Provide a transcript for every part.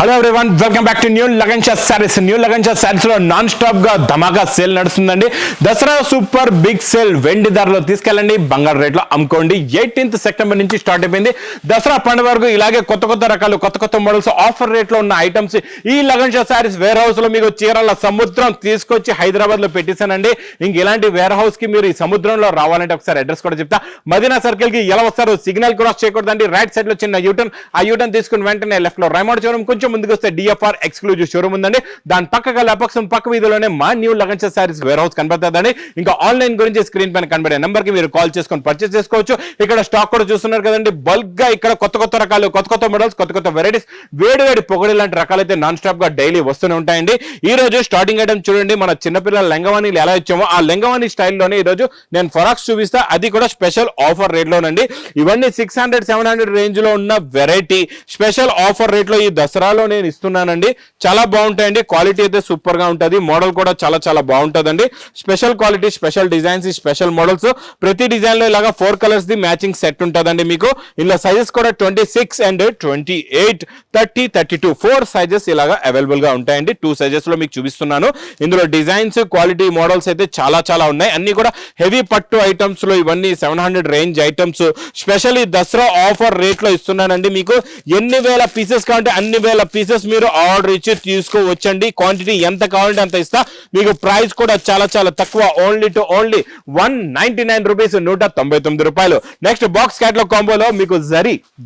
Hello everyone, welcome back to new Lagan Shah sarees. New Lagan Shah sarees లో non stop గా ధమాకా సేల్ నడుస్తుందండి. Dasara super big sale. వెండి ధరలో తీసుకెళ్ళండి, బంగారు రేట్లో అమ్ముకోండి. 18th సెప్టెంబర్ నుంచి స్టార్ట్ అయిపోయింది. దసరా పండుగ వరకు ఇలాగే కొత్త కొత్త రకాలు, కొత్త కొత్త మోడల్స్, ఆఫర్ రేట్లో ఉన్న ఐటమ్స్ ఈ లగన్ షా సారీస్ వేర్ హౌస్ లో మీకు చీరల సముద్రం తీసుకొచ్చి హైదరాబాద్ లో పెట్టేశానండి. ఇంక ఇలాంటి వేర్ హౌస్ కి మీరు ఈ సముద్రంలో రావాలంటే ఒకసారి అడ్రస్ కూడా చెప్తా. మదీనా సర్కిల్ కి ఎలా వస్తారు? సిగ్నల్ క్రాస్ చేయకూడదండి. రైట్ సైడ్ లో చిన్న యూటర్న్, ఆ యూటర్న్ తీసుకుని వెంటనే లెఫ్ట్ లో రైమౌంట్ షోరూమ్, కొంచెం ముందుకు వస్తే డిఎఫ్ఆర్ ఎక్స్క్లూజివ్ షోరూమ్ ఉందండి. దాని పక్కగా లపక్షం పక్క వీధిలోనే మా new Lagan Shah sarees warehouse కనబడుతుందండి. ఇంకా ఆన్లైన్ గురించి స్క్రీన్ పైన కనబడే నెంబర్ కి మీరు కాల్ చేసుకొని పర్చేస్ చేసుకోవచ్చు. ఇక్కడ స్టాక్ కూడా చూస్తున్నారు కదండి, బల్క్ గా ఇక్కడ కొత్త కొత్త రకాలు, కొత్త కొత్త మోడల్స్, కొత్త కొత్త వెరైటీస్, వేడి వేడి పొగడి లాంటి రకాలైతే నాన్ స్టాప్ గా డైలీ వస్తూనే ఉంటాయండి. ఈ రోజు స్టార్టింగ్ ఐటమ్ చూడండి, మన చిన్నపిల్లల లెంగవాణీలు ఎలా ఇచ్చామో ఆ లెంగవాణి స్టైల్లోనే ఈ రోజు నేను ఫరాక్స్ చూపిస్తా. అది కూడా స్పెషల్ ఆఫర్ రేట్ లోనండి. ఇవన్నీ 600-700 రేంజ్ లో ఉన్న వెరైటీ స్పెషల్ ఆఫర్ రేట్ లో ఈ దసరాలో నేను ఇస్తున్నానండి. చాలా బాగుంటాయండి. క్వాలిటీ అయితే సూపర్ గా ఉంటుంది. మోడల్ కూడా చాలా చాలా బాగుంటుందండి. Special quality, special designs, special models. ప్రతి డిజైన్ లో ఇలాగా 4 కలర్స్ ది మ్యాచింగ్ సెట్ ఉంటుందండి మీకు. ఇందులో సైజెస్ కూడా 26 and 28, 30, 32 4 సైజెస్ ఇలాగా అవైలబుల్ గా ఉంటాయండి. 2 సైజెస్ లో మీకు చూపిస్తున్నాను. ఇందులో డిజైన్స్, క్వాలిటీ, మోడల్స్ అయితే చాలా చాలా ఉన్నాయి. అన్ని కూడా హెవీ పట్టు ఐటమ్స్ లో ఇవన్నీ 700 range items specially Dasara offer rate లో ఇస్తున్నానండి. మీకు ఎన్ని వేల పీసెస్ కావాలంటే అన్ని వేల పీసెస్ మీరు ఆర్డర్ ఇచ్చి తీసుకోవచ్చండి. క్వాంటిటీ ఎంత కావాలంటే అంత ఇస్తా. మీకు ప్రైస్ కూడా చాలా చాలా తక్కువ, ఓన్లీ టు ఓన్లీ 199 రూపీస్, 199 రూపాయలు. నెక్స్ట్ బాక్స్ క్యాట్లాగ్ కాంబోలో మీకు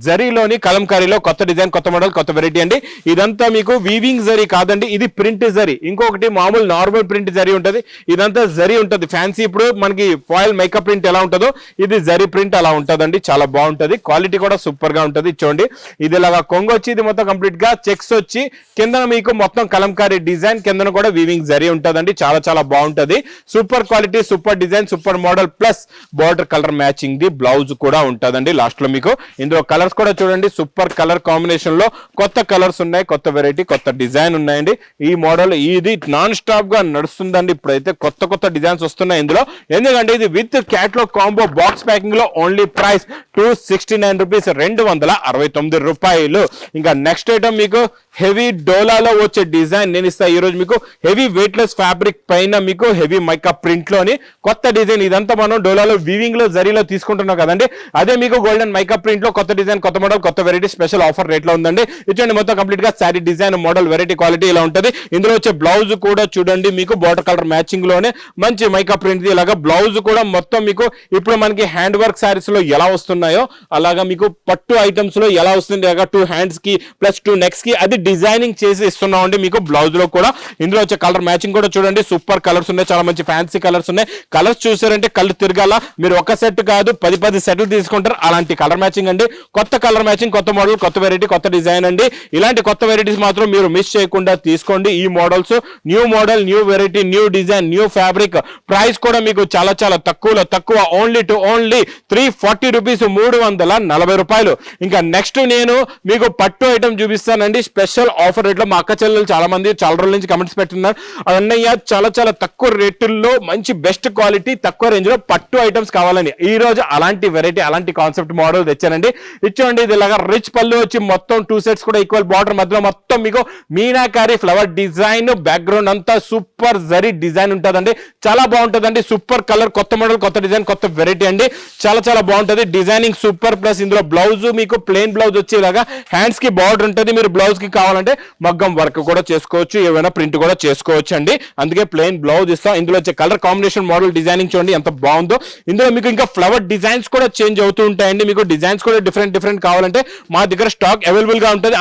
జరీలోని కలంకారీలో కొత్త డిజైన్, కొత్త మోడల్, కొత్త వెరైటీ అండి. ఇదంతా మీకు వీవింగ్ జరీ కాదండి, ఇది ప్రింట్ జరీ. ఇంకొకటి మామూలు నార్మల్ ప్రింట్ జరీ ఉంటుంది, ఇదంతా జరీ ఉంటుంది ఫ్యాన్సీ. ఇప్పుడు మనకి ఫాయిల్ మేకప్ ప్రింట్ ఎలా ఉంటుందో ఇది జరీ ప్రింట్ అలా ఉంటుందండి. చాలా బాగుంటుంది. క్వాలిటీ కూడా సూపర్ గా ఉంటుంది. చూడండి, ఇది ఇలాగా కొంగు వచ్చి ఇది మొత్తం కంప్లీట్ గా చెక్స్ వచ్చి కింద మీకు మొత్తం కలంకారీ డిజైన్, కింద కూడా వీవింగ్ జరీ ఉంటుందండి. చాలా చాలా బాగుంటుంది. Super quality, super design, super model plus border colour matching the blouse కూడా ఉంటుందండి లాస్ట్ లో మీకు. ఇందులో కలర్స్ కూడా చూడండి, సూపర్ కలర్ కాంబినేషన్ లో కొత్త కలర్స్ ఉన్నాయి, కొత్త వెరైటీ, కొత్త డిజైన్ ఉన్నాయండి. ఈ మోడల్ ఇది నాన్ స్టాప్ గా నడుస్తుందండి. ఇప్పుడైతే కొత్త కొత్త డిజైన్స్ వస్తున్నాయి ఇందులో. ఎందుకంటే ఇది with catalogue combo box packing లో ఓన్లీ ప్రైస్ 269 రూపీస్, 269 రూపాయలు. ఇంకా నెక్స్ట్ ఐటమ్ మీకు హెవీ డోలాలో వచ్చే డిజైన్ నేను ఇస్తా ఈ రోజు మీకు. హెవీ వెయిట్లెస్ ఫ్యాబ్రిక్ పైన మీకు హెవీ మేకప్ ప్రింట్ లోని కొత్త డిజైన్. ఇదంతా మనం డోలాలో వీవింగ్ లో జరీలో తీసుకుంటున్నాం కదండి, అదే మీకు గోల్డెన్ మేకప్ ప్రింట్ లో కొత్త డిజైన్, కొత్త మోడల్, కొత్త వెరైటీ స్పెషల్ ఆఫర్ రేట్ లో ఉందండి. ఇచ్చండి మొత్తం కంప్లీట్ గా sari design, model, variety, quality ఇలా ఉంటుంది. ఇందులో వచ్చే బ్లౌజ్ కూడా చూడండి, మీకు బార్డర్ కలర్ మ్యాచింగ్ లోనే మంచి మేకప్ ప్రింట్ ఇలాగా బ్లౌజ్ కూడా మొత్తం మీకు ఇప్పుడు మనకి హ్యాండ్ వర్క్ శారీస్ లో ఎలా వస్తున్నాయో అలాగా మీకు పట్టు ఐటమ్స్ లో ఎలా వస్తుంది, 2 హ్యాండ్స్ కి ప్లస్ 2 నెక్స్ కి అది డిజైనింగ్ చేసి ఇస్తున్నాం అండి మీకు బ్లౌజ్ లో కూడా. ఇందులో వచ్చే కలర్ మ్యాచింగ్ కూడా చూడండి, సూపర్ కలర్స్ ఉన్నాయి, చాలా మంచి ఫ్యాన్సీ కలర్స్ ఉన్నాయి. కలర్స్ చూసారంటే కళ్ళు తిరగాల. మీరు ఒక సెట్ కాదు 10 సెట్లు తీసుకుంటారు, అలాంటి కలర్ మ్యాచింగ్ అండి. కొత్త కలర్ మ్యాచింగ్, కొత్త మోడల్, కొత్త వెరైటీ, కొత్త డిజైన్ అండి. ఇలాంటి కొత్త వెరైటీస్ మాత్రం మీరు మిస్ చేయకుండా తీసుకోండి. ఈ models new model, new variety, new design, new fabric. Price కూడా మీకు చాలా చాలా తక్కువలో తక్కువ, ఓన్లీ టు ఓన్లీ 340 రూపీస్, 340 రూపాయలు. ఇంకా నెక్స్ట్ నేను మీకు పట్టు ఐటమ్ చూపిస్తానండి స్పెషల్ ఆఫర్ రేట్ లో. మా అక్క చెల్లెలు చాలా మంది చాలా రోజుల నుంచి కమెంట్స్ పెట్టున్నారు, అన్నయ్య చాలా చాలా తక్కువ రేటుల్లో మంచి బెస్ట్ క్వాలిటీ తక్కువ రేంజ్ లో పట్టు ఐటమ్స్ కావాలని. ఈ రోజు అలాంటి వెరైటీ, అలాంటి కాన్సెప్ట్ మోడల్ తెచ్చానండి. ఇచ్చోండి, ఇది ఇలాగా రిచ్ పళ్ళు వచ్చి మొత్తం 2 సెట్స్ కూడా ఈక్వల్ బార్డర్ మధ్యలో మొత్తం మీకు మీనాకారి ఫ్లవర్ డిజైన్, బ్యాక్గ్రౌండ్ అంతా సూపర్ జరీ డిజైన్ ఉంటుందండి. చాలా బాగుంటుందండి. సూపర్ కలర్, కొత్త మోడల్, కొత్త డిజైన్, కొత్త వెరైటీ అండి. చాలా చాలా బాగుంటుంది. Designing super. ప్లస్ ఇందులో బ్లౌజ్ మీకు ప్లెయిన్ బ్లౌజ్ వచ్చి ఇలాగా హ్యాండ్స్ కి బార్డర్ ఉంటుంది. మీరు బ్లౌజ్ కి కావాలంటే మగ్గం వర్క్ కూడా చేసుకోవచ్చు, ఏమైనా ప్రింట్ కూడా చేసుకోవచ్చు అండి. అందుకే ప్లెయిన్ బ్లౌజ్ ఇస్తాం. ఇందులో వచ్చే కలర్ కాంబినేషన్, మోడల్, డిజైనింగ్ చూడండి ఎంత బాగుందో. ఇందులో మీకు ఇంకా ఫ్లవర్ డిజైన్స్ కూడా చేంజ్ అవుతూ ఉంటాయండి. మీకు డిజైన్స్ కూడా డిఫరెంట్ కావాలంటే మా దగ్గర స్టాక్ అవైలబుల్ గా ఉంటుంది.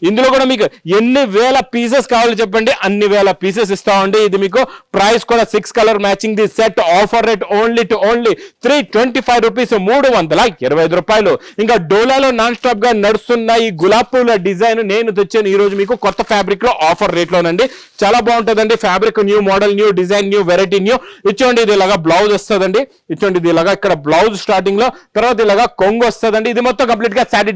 ఇందులో కూడా మీకు ఎన్ని వేల పీసెస్ కావాలో చెప్పండి, అన్ని వేల పీసెస్ ఇస్తామండి. ఇది మీకు ప్రైస్ కూడా 6 colour matching the set offer rate only to only 325 rupees, 325 రూపాయలు. ఇంకా డోలాలో నాన్ స్టాప్ గా నడుస్తున్న ఈ గులాబ్ పూల డిజైన్ నేను తెచ్చాను ఈ రోజు మీకు కొత్త ఫ్యాబ్రిక్ లో ఆఫర్ రేట్ లోనండి. చాలా బాగుంటుందండి. Fabric new model, new design, new variety, new. ఇచ్చోండి, ఇది ఇలాగా బ్లౌజ్ వస్తుందండి. ఇచ్చోండి, ఇది ఇలాగా ఇక్కడ బ్లౌజ్ స్టార్టింగ్ లో, తర్వాత ఇలాగా కొంగు వస్తుందండి. ఇది మొత్తం కంప్లీట్ గా శారీ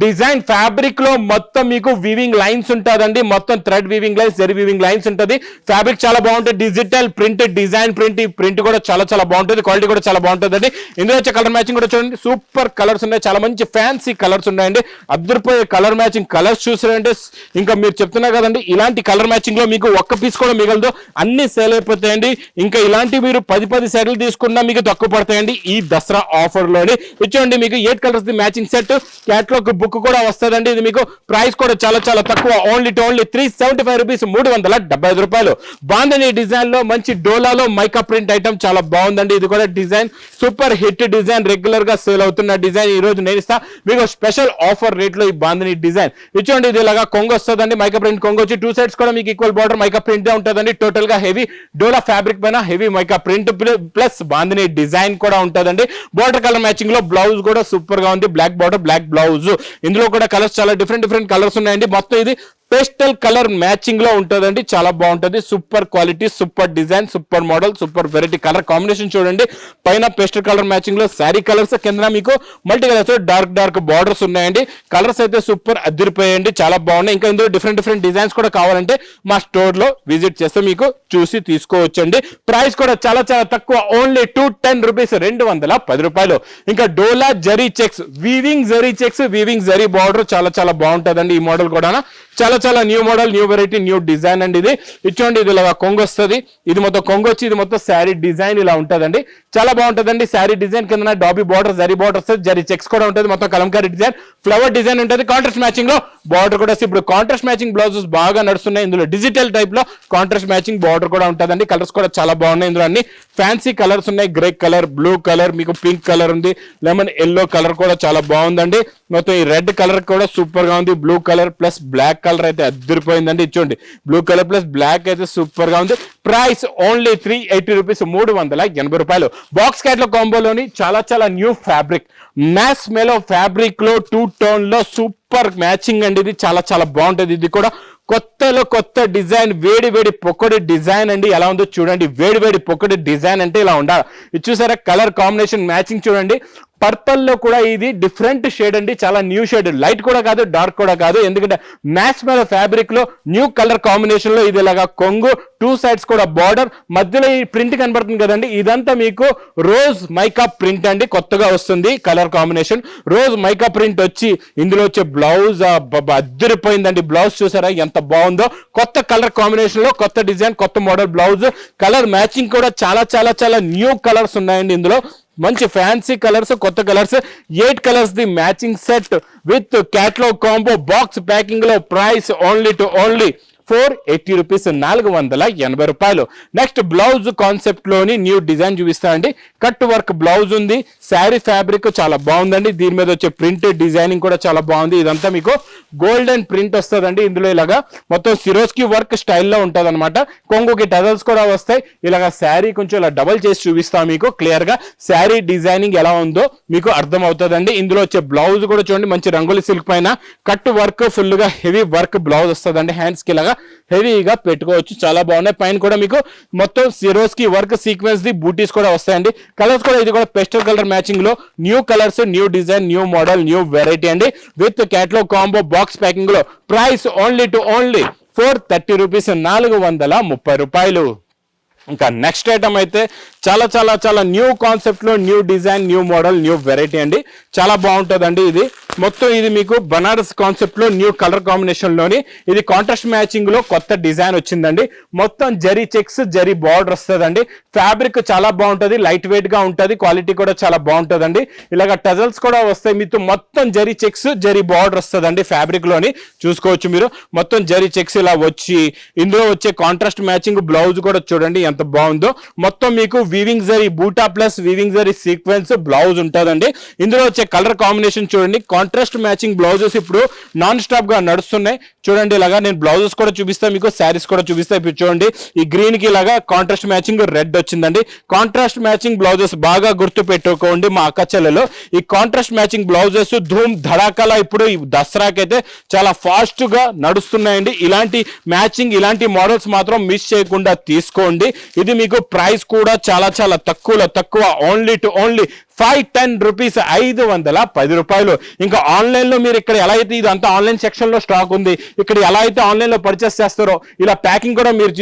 డిజైన్ ఫ్యాబ్రిక్ లో మొత్తం మీకు వీవింగ్ లైన్స్ ఉంటుందండి. మొత్తం thread weaving lines, zari weaving lines ఉంటుంది. ఫ్యాబ్రిక్ చాలా బాగుంటుంది. Digital print, design print. ఈ ప్రింట్ కూడా చాలా చాలా బాగుంటుంది. క్వాలిటీ కూడా చాలా బాగుంటుందండి. ఇందులో వచ్చే కలర్ మ్యాచింగ్ కూడా చూడండి, సూపర్ కలర్స్ ఉన్నాయి. చాలా మంచి ఫ్యాన్సీ కలర్స్ ఉన్నాయండి. అద్దరిపోయే కలర్ మ్యాచింగ్ కలర్స్ కలర్స్ చూసారంటే ఇంకా మీరు చెప్తున్నా కదండి, ఇలాంటి కలర్ మ్యాచింగ్ లో మీకు ఒక్క పీస్ కూడా మిగలదు, అన్ని సేల్ అయిపోతాయండి. ఇంకా ఇలాంటి మీరు 10 సెట్లు తీసుకున్నా మీకు తక్కువ పడతాయండి ఈ దసరా ఆఫర్ లోని. ఇచ్చండి మీకు 8 colours the matching set, catalogue book కూడా వస్తుందండి. ఇది మీకు ప్రైస్ కూడా చాలా చాలా తక్కువ, ఓన్లీ 375 రూపీస్, 375 రూపాయలు. బాందని డిజైన్ లో మంచి డోలాలో మైకా ప్రింట్ ఐటమ్ చాలా బాగుందండి. ఇది కూడా design super hit design, regular గా సేల్ అవుతున్న డిజైన్. ఈ రోజు నేను ఇస్తా మీకు స్పెషల్ ఆఫర్ రేట్ లో ఈ బాందని డిజైన్. ఇచ్చండి ఇది ఇలాగా కొంగు వస్తుందండి, మైకా ప్రింట్ కొంగు వచ్చి 2 సైడ్స్ కూడా మీకు ఈక్వల్ బార్డర్ మైకా ప్రింట్ ఉంటుందండి. టోటల్ గా హెవీ డోలా ఫ్యాబ్రిక్ పైన heavy mica print plus bandhani design కూడా ఉంటుందండి. బార్డర్ కలర్ మ్యాచింగ్ లో బ్లౌజ్ కూడా సూపర్ గా ఉంది, బ్లాక్ బార్డర్ బ్లాక్ బ్లౌజ్. ఇందులో కూడా కలర్స్ చాలా డిఫరెంట్ కలర్స్ ఉన్నాయండి. మొత్తం ఇది పేస్టల్ కలర్ మ్యాచింగ్ లో ఉంటుందండి, చాలా బాగుంటుంది. Super quality, super design, super model, super variety colour combination చూడండి. పైన పేస్టల్ కలర్ మ్యాచింగ్ లో శారీ కలర్స్, కింద మీకు మల్టీ కలర్స్ డార్క్ బార్డర్స్ ఉన్నాయండి. కలర్స్ అయితే సూపర్ అదిరిపోయాయండి, చాలా బాగున్నాయి. ఇంకా ఇందులో డిఫరెంట్ డిజైన్స్ కూడా కావాలంటే మా స్టోర్ లో విజిట్ చేస్తే మీకు చూసి తీసుకోవచ్చండి. ప్రైస్ కూడా చాలా చాలా తక్కువ, ఓన్లీ 210 రూపీస్, 210 రూపాయలు. ఇంకా డోలా zari checks, weaving zari border చాలా చాలా బాగుంటుందండి. ఈ మోడల్ కూడా చాలా new model, new variety, new design అండి. ఇది ఇచ్చోండి, ఇది ఇలా కొంగు వస్తుంది. ఇది మొత్తం కొంగు వచ్చి ఇది మొత్తం శారీ డిజైన్ ఇలా ఉంటుందండి, చాలా బాగుంటుందండి. శారీ డిజైన్ కింద dobby border, zari border, zari checks కూడా ఉంటుంది. మొత్తం కలంకారీ డిజైన్, ఫ్లవర్ డిజైన్ ఉంటుంది. కాంట్రాస్ట్ మ్యాచింగ్ లో బార్డర్ కూడా. ఇప్పుడు కాంట్రాస్ట్ మ్యాచింగ్ బ్లౌజెస్ బాగా నడుస్తున్నాయి. ఇందులో డిజిటల్ టైప్ లో కాంట్రాస్ట్ మ్యాచింగ్ బార్డర్ కూడా ఉంటుందండి. కలర్స్ కూడా చాలా బాగున్నాయి. ఇందులో అన్ని ఫ్యాన్సీ కలర్స్ ఉన్నాయి. గ్రే కలర్, బ్లూ కలర్, మీకు పింక్ కలర్ ఉంది, లెమన్ ఎల్లో కలర్ కూడా చాలా బాగుందండి. మొత్తం ఈ రెడ్ కలర్ కూడా సూపర్ గా ఉంది. Blue colour plus black colour అయితే అదిరిపోయిందండి. ఇచ్చోండి బ్లూ కలర్ ప్లస్ బ్లాక్ అయితే సూపర్ గా ఉంది. ప్రైస్ ఓన్లీ 380 రూపీస్, 380 రూపాయలు. బాక్స్ క్యాట్లాగ్ కాంబోలోని చాలా న్యూ ఫ్యాబ్రిక్, మ్యాస్ మెలో ఫ్యాబ్రిక్ లో 2 టోన్ లో సూపర్ మ్యాచింగ్ అండి. ఇది చాలా బాగుంటుంది. ఇది కూడా కొత్త డిజైన్, వేడి పొక్కడి డిజైన్ అండి. ఎలా ఉందో చూడండి, వేడి పొక్కడి డిజైన్ అంటే ఇలా ఉండాలి. ఇది చూసారా, కలర్ కాంబినేషన్ మ్యాచింగ్ చూడండి. పర్పల్ లో కూడా ఇది డిఫరెంట్ షేడ్ అండి, చాలా న్యూ షేడ్, లైట్ కూడా కాదు డార్క్ కూడా కాదు. ఎందుకంటే మ్యాచ్ మీద ఫ్యాబ్రిక్ లో న్యూ కలర్ కాంబినేషన్ లో ఇది ఇలాగా కొంగు, 2 సైడ్స్ కూడా బార్డర్, మధ్యలో ఈ ప్రింట్ కనబడుతుంది కదండి, ఇదంతా మీకు రోజ్ మైకా ప్రింట్ అండి. కొత్తగా వస్తుంది colour combination, rose mica print వచ్చి ఇందులో వచ్చే బ్లౌజ్ అద్దరిపోయిందండి. బ్లౌజ్ చూసారా ఎంత బాగుందో, కొత్త కలర్ కాంబినేషన్ లో కొత్త డిజైన్, కొత్త మోడల్ బ్లౌజ్. కలర్ మ్యాచింగ్ కూడా చాలా న్యూ కలర్స్ ఉన్నాయండి. ఇందులో మంచి ఫ్యాన్సీ కలర్స్, కొత్త colours, 8 colours the matching set with catalogue combo box packing లో. ప్రైస్ ఓన్లీ 480 రూపీస్, 480 రూపాయలు. నెక్స్ట్ బ్లౌజ్ కాన్సెప్ట్ లోని న్యూ డిజైన్ చూపిస్తా అండి. కట్ వర్క్ బ్లౌజ్ ఉంది, శారీ ఫ్యాబ్రిక్ చాలా బాగుందండి. దీని మీద వచ్చే ప్రింట్ డిజైనింగ్ కూడా చాలా బాగుంది. ఇదంతా మీకు గోల్డెన్ ప్రింట్ వస్తుందండి. ఇందులో ఇలాగా మొత్తం సిరోస్కి వర్క్ స్టైల్లో ఉంటుంది అనమాట. కొంగుకి టజల్స్ కూడా వస్తాయి. ఇలాగా శారీ కొంచెం ఇలా డబల్ చేసి చూపిస్తాం మీకు క్లియర్ గా. శారీ డిజైనింగ్ ఎలా ఉందో మీకు అర్థం అవుతుందండి. ఇందులో వచ్చే బ్లౌజ్ కూడా చూడండి, మంచి రంగుల సిల్క్ పైన కట్ వర్క్, ఫుల్ గా హెవీ వర్క్ బ్లౌజ్ వస్తుందండి. హ్యాండ్స్ కి ఇలాగా హెవీగా పెట్టుకోవచ్చు, చాలా బాగున్నాయి. పైన కూడా మీకు మొత్తం సిరోస్ కి వర్క్ సీక్వెన్స్ ది బూటీస్ కూడా వస్తాయండి. కలర్స్ కూడా ఇది కూడా పెస్టల్ కలర్ మ్యాచింగ్ లో new colours, new design, new model, new variety అండి. With catalogue combo box packing లో. ప్రైస్ ఓన్లీ 430 రూపీస్, 430 రూపాయలు. ఇంకా నెక్స్ట్ ఐటమ్ అయితే చాలా న్యూ కాన్సెప్ట్ లో new design, new model, new variety అండి. చాలా బాగుంటుందండి. ఇది మొత్తం ఇది మీకు బనారస్ కాన్సెప్ట్ లో న్యూ కలర్ కాంబినేషన్ లోని ఇది కాంట్రాస్ట్ మ్యాచింగ్ లో కొత్త డిజైన్ వచ్చిందండి. మొత్తం జరీ చెక్స్, జరీ బార్డర్ వస్తుందండి. ఫ్యాబ్రిక్ చాలా బాగుంటుంది, లైట్ వెయిట్ గా ఉంటుంది, క్వాలిటీ కూడా చాలా బాగుంటుందండి. ఇలాగ టజల్స్ కూడా వస్తాయి. మీతో మొత్తం జరీ చెక్స్, జరీ బార్డర్ వస్తుందండి. ఫ్యాబ్రిక్ లోని చూసుకోవచ్చు మీరు. మొత్తం జరీ చెక్స్ ఇలా వచ్చి ఇందులో వచ్చే కాంట్రాస్ట్ మ్యాచింగ్ బ్లౌజ్ కూడా చూడండి ఎంత బాగుందో. మొత్తం మీకు వీవింగ్ జరీ బూటా plus weaving zari sequence blouse ఉంటుందండి. ఇందులో వచ్చే కలర్ కాంబినేషన్ చూడండి, కాంట్రాస్ట్ మ్యాచింగ్ బ్లౌజెస్ ఇప్పుడు నాన్ స్టాప్ గా నడుస్తున్నాయి. చూడండి ఇలాగా నేను బ్లౌజెస్ కూడా చూపిస్తాను మీకు, శారీస్ కూడా చూపిస్తాను. ఇప్పుడు చూడండి ఈ గ్రీన్ కి ఇలాగా కాంట్రాస్ట్ మ్యాచింగ్ రెడ్ వచ్చిందండి. కాంట్రాస్ట్ మ్యాచింగ్ బ్లౌజెస్ బాగా గుర్తు పెట్టుకోండి మా అక్క చెల్లెలు. ఈ కాంట్రాస్ట్ మ్యాచింగ్ బ్లౌజెస్ ధూమ్ ధడాకాల ఇప్పుడు ఈ దసరాకైతే చాలా ఫాస్ట్ గా నడుస్తున్నాయండి. ఇలాంటి మ్యాచింగ్, ఇలాంటి మోడల్స్ మాత్రం మిస్ చేయకుండా తీసుకోండి. ఇది మీకు ప్రైస్ కూడా చాలా తక్కువ, ఓన్లీ 510 రూపీస్, 510 రూపాయలు. ఇంకా ఆన్లైన్ లో మీరు ఇక్కడ ఎలా అయితే ఇదంతా ఆన్లైన్ సెక్షన్ లో స్టాక్ ఉంది, ఇక్కడ ఎలా అయితే ఆన్లైన్ లో పర్చేస్ చేస్తారో ఇలా ప్యాకింగ్ కూడా మీరు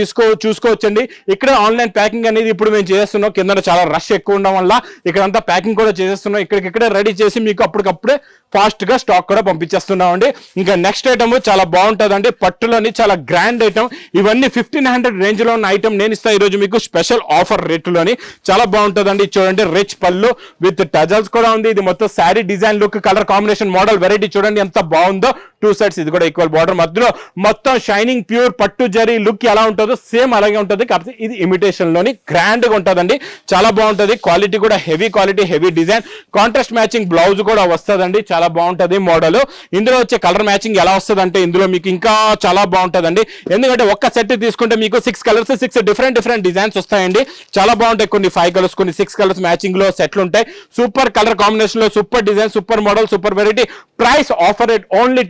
చూసుకోవచ్చండి. ఇక్కడ ఆన్లైన్ ప్యాకింగ్ అనేది ఇప్పుడు మేము చేస్తున్నాం, కింద చాలా రష్ ఎక్కువ ఉండడం వల్ల ఇక్కడ అంతా ప్యాకింగ్ కూడా చేసేస్తున్నాం. ఇక్కడికిక్కడే రెడీ చేసి మీకు అప్పటికప్పుడే ఫాస్ట్ గా స్టాక్ కూడా పంపించేస్తున్నాం అండి. ఇంకా నెక్స్ట్ ఐటమ్ చాలా బాగుంటుందండి, పట్టులోని చాలా గ్రాండ్ ఐటమ్. ఇవన్నీ 1500 రేంజ్ లో ఉన్న ఐటమ్ నేను ఇస్తాను ఈరోజు మీకు స్పెషల్ ఆఫర్ రేటులోని. చాలా బాగుంటుందండి. చూడండి, రిచ్ పళ్ళు విత్ టజల్స్ కూడా ఉంది. ఇది మొత్తం sari design look, colour combination, model variety చూడండి ఎంత బాగుందో. 2 sides ఇది కూడా ఈక్వల్ బార్డర్, మధ్యలో మొత్తం షైనింగ్ ప్యూర్ పట్టు జరీ లుక్ ఎలా ఉంటుందో సేమ్ అలాగే ఉంటుంది. కాకపోతే ఇది ఇమిటేషన్ లోని గ్రాండ్ గా ఉంటుందండి, చాలా బాగుంటుంది. క్వాలిటీ కూడా heavy quality, heavy design, contrast matching blouse కూడా వస్తుందండి. చాలా బాగుంటుంది మోడల్. ఇందులో వచ్చే కలర్ మ్యాచింగ్ ఎలా వస్తుంది అంటే ఇందులో మీకు ఇంకా చాలా బాగుంటుందండి. ఎందుకంటే ఒక్క సెట్ తీసుకుంటే మీకు 6 కలర్స్, 6 డిఫరెంట్ డిజైన్స్ వస్తాయండి. చాలా బాగుంటాయి. కొన్ని 5 కలర్స్, కొన్ని 6 కలర్స్ మ్యాచింగ్ లో సెట్లు ఉంటాయి. సూపర్ కలర్ కాంబినేషన్ లో super design, super model, super variety. Price offer rate only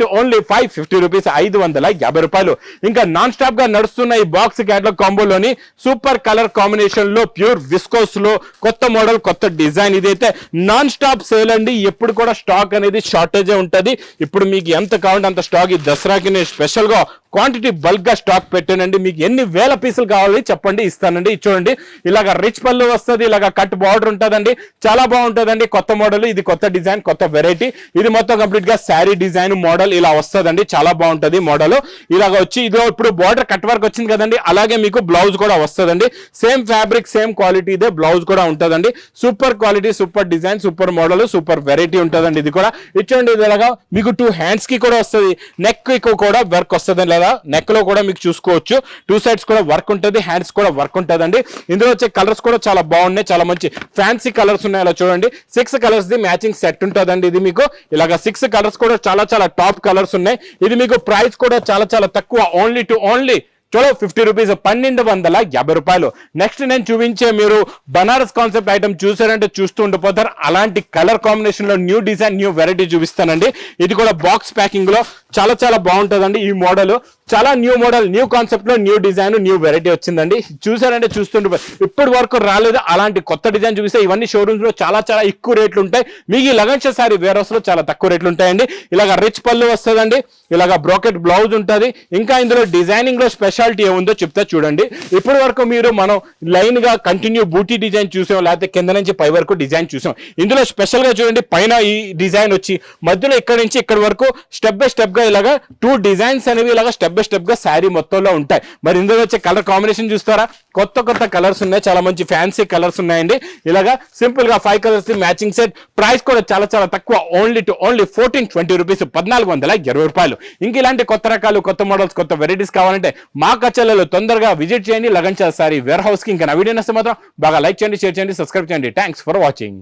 550 rupees, 550 రూపాయలు. ఇంకా నాన్ స్టాప్ గా నడుస్తున్న ఈ బాక్స్ క్యాటలాగ్ కాంబోలోని సూపర్ కలర్ కాంబినేషన్ లో ప్యూర్ విస్కోస్ లో కొత్త మోడల్, కొత్త డిజైన్. ఇదైతే నాన్ స్టాప్ సేల్ అండి. ఎప్పుడు కూడా స్టాక్ అనేది షార్టేజ్ ఉంటది. ఇప్పుడు మీకు ఎంత కావాలంటే అంత స్టాక్ ఈ దసరాకి నేను స్పెషల్ గా క్వాంటిటీ బల్క్ గా స్టాక్ పెట్టానండి. మీకు ఎన్ని వేల పీసులు కావాలి చెప్పండి, ఇస్తానండి. చూడండి, ఇలాగ రిచ్ పళ్ళు వస్తుంది, ఇలాగ కట్ బార్డర్ ఉంటుందండి. చాలా బాగుంటుందండి. కొత్త మోడల్, ఇది కొత్త డిజైన్, కొత్త వెరైటీ. ఇది మొత్తం కంప్లీట్ గా శారీ డిజైన్ మోడల్ ఇలా వస్తుందండి. చాలా బాగుంటుంది మోడల్. ఇలాగ వచ్చి ఇదిగో ఇప్పుడు బార్డర్ కట్ వర్క్ వచ్చింది కదండి, అలాగే మీకు బ్లౌజ్ కూడా వస్తుందండి. సేమ్ ఫ్యాబ్రిక్, సేమ్ క్వాలిటీ ఇదే బ్లౌజ్ కూడా ఉంటుందండి. Super quality, super design, super model, super variety ఉంటుందండి. ఇది కూడా ఇచ్చండి. ఇది ఇలాగా మీకు 2 hands కి కూడా వస్తుంది, నెక్ కి కూడా వర్క్ వస్తుంది. లేదా నెక్ లో కూడా మీకు చూసుకోవచ్చు. 2 sides కూడా వర్క్ ఉంటుంది, హ్యాండ్స్ కూడా వర్క్ ఉంటుందండి. ఇందులో వచ్చే కలర్స్ కూడా చాలా బాగున్నాయి, చాలా మంచి ఫ్యాన్సీ కలర్స్ ఉన్నాయి. అలా చూడండి, 6 కలర్స్ ది మ్యాచింగ్ సెట్ ఉంటుందండి. ఇది మీకు ఇలాగా 6 కలర్స్ కూడా చాలా టాప్ కలర్స్ ఉన్నాయి. ఇది మీకు ప్రైస్ కూడా చాలా తక్కువ, ఓన్లీ చలో 50 రూపీస్, 1250 రూపాయలు. నెక్స్ట్ నేను చూపించే మీరు బనారస్ కాన్సెప్ట్ ఐటమ్ చూసారంటే చూస్తూ ఉండిపోతారు. అలాంటి కలర్ కాంబినేషన్ లో న్యూ డిజైన్, న్యూ వెరైటీ చూపిస్తానండి. ఇది కూడా బాక్స్ ప్యాకింగ్ లో చాలా బాగుంటుందండి. ఈ మోడల్ చాలా న్యూ మోడల్, న్యూ కాన్సెప్ట్ లో న్యూ డిజైన్, న్యూ వెరైటీ వచ్చిందండి. చూసారంటే చూస్తుంటే ఇప్పటి వరకు రాలేదు అలాంటి కొత్త డిజైన్ చూపిస్తే. ఇవన్నీ షోరూమ్స్ లో చాలా ఎక్కువ రేట్లు ఉంటాయి. మీకు ఈ లగన్ సారీ వేర్ హౌస్ లో చాలా తక్కువ రేట్లు ఉంటాయండి. ఇలాగ రిచ్ పళ్ళు వస్తుందండి, ఇలాగ బ్రోకెట్ బ్లౌజ్ ఉంటుంది. ఇంకా ఇందులో డిజైనింగ్ లో స్పెషాలిటీ ఏముందో చెప్తా చూడండి. ఇప్పటి వరకు మనం లైన్ గా కంటిన్యూ బూటీ డిజైన్ చూసాం, లేకపోతే కింద నుంచి పై వరకు డిజైన్ చూసాం. ఇందులో స్పెషల్ గా చూడండి, పైన ఈ డిజైన్ వచ్చి మధ్యలో ఇక్కడ నుంచి ఇక్కడ వరకు స్టెప్ బై స్టెప్ గా ఇలాగా 2 డిజైన్స్ అనేవి ఇలాగా స్టెప్ బై స్టెప్ గా శారీ మొత్తంలో ఉంటాయి. మరి ఇందులో వచ్చే కలర్ కాంబినేషన్ చూస్తారా, కొత్త కలర్స్ ఉన్నాయి, చాలా మంచి ఫ్యాన్సీ కలర్స్ ఉన్నాయండి. ఇలాగా సింపుల్ గా 5 కలర్స్ మ్యాచింగ్ సెట్. ప్రైస్ కూడా చాలా తక్కువ, ఓన్లీ 1420 రూపీస్, 1420 రూపాయలు. ఇంక ఇలాంటి కొత్త రకాలు, కొత్త మోడల్స్, కొత్త వెరైటీస్ కావాలంటే మా కచ్చలలో తొందరగా విజిట్ చేయండి లగన్ సారీ వేర్ హౌస్ కి. ఇంకా నా వీడియో నచ్చితే మాత్రం బాగా లైక్ చేయండి, షేర్ చేయండి, సబ్స్క్రైబ్ చేయండి. Thanks for watching.